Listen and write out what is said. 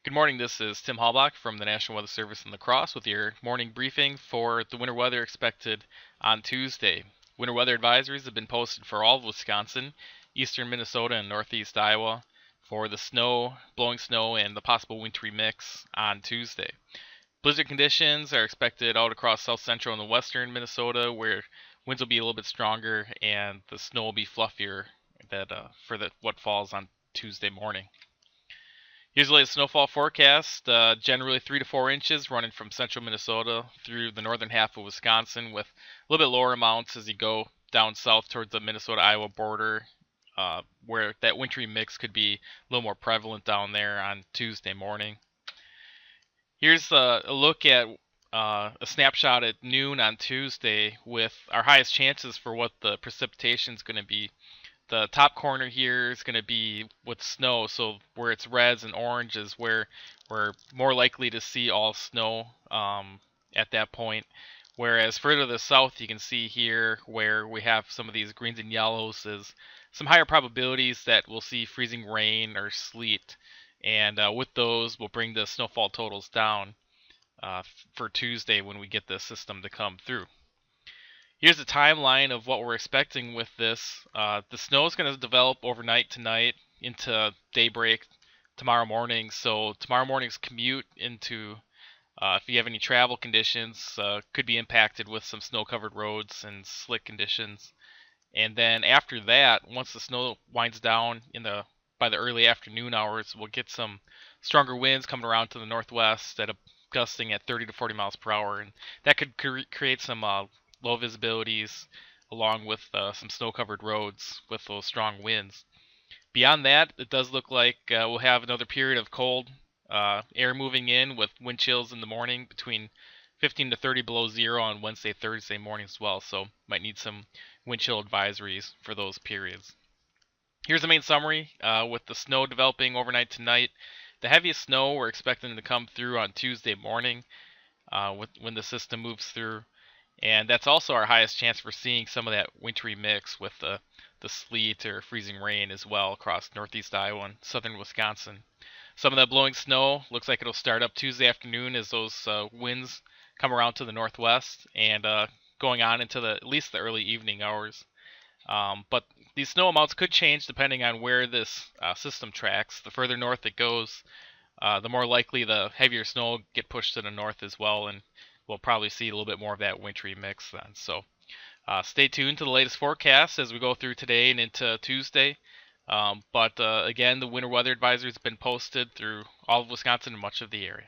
Good morning. This is Tim Hallbach from the National Weather Service in La Crosse with your morning briefing for the winter weather expected on Tuesday. Winter weather advisories have been posted for all of Wisconsin, eastern Minnesota, and northeast Iowa for the snow, blowing snow, and the possible wintry mix on Tuesday. Blizzard conditions are expected out across south central and the western Minnesota, where winds will be a little bit stronger and the snow will be fluffier for what falls on Tuesday morning. Here's the latest snowfall forecast. Generally 3 to 4 inches running from central Minnesota through the northern half of Wisconsin, with a little bit lower amounts as you go down south towards the Minnesota-Iowa border, where that wintry mix could be a little more prevalent down there on Tuesday morning. Here's a look at a snapshot at noon on Tuesday with our highest chances for what the precipitation is going to be. The top corner here is going to be with snow, so where it's reds and oranges, where we're more likely to see all snow at that point. Whereas further to the south, you can see here where we have some of these greens and yellows is some higher probabilities that we'll see freezing rain or sleet. And with those, we'll bring the snowfall totals down for Tuesday when we get the system to come through. Here's the timeline of what we're expecting with this. The snow is going to develop overnight tonight into daybreak tomorrow morning. So tomorrow morning's commute into, if you have any travel conditions, could be impacted with some snow-covered roads and slick conditions. And then after that, once the snow winds down by the early afternoon hours, we'll get some stronger winds coming around to the northwest gusting at 30 to 40 miles per hour, and that could create some low visibilities along with some snow-covered roads with those strong winds. Beyond that, it does look like we'll have another period of cold air moving in with wind chills in the morning between 15 to 30 below zero on Wednesday, Thursday morning as well. So might need some wind chill advisories for those periods. Here's the main summary with the snow developing overnight tonight. The heaviest snow we're expecting to come through on Tuesday morning when the system moves through. And that's also our highest chance for seeing some of that wintry mix with the sleet or freezing rain as well across northeast Iowa and southern Wisconsin. Some of that blowing snow looks like it'll start up Tuesday afternoon as those winds come around to the northwest and going on into at least the early evening hours. But these snow amounts could change depending on where this system tracks. The further north it goes, the more likely the heavier snow will get pushed to the north as well, and we'll probably see a little bit more of that wintry mix then. So stay tuned to the latest forecast as we go through today and into Tuesday. But again, the winter weather advisory has been posted through all of Wisconsin and much of the area.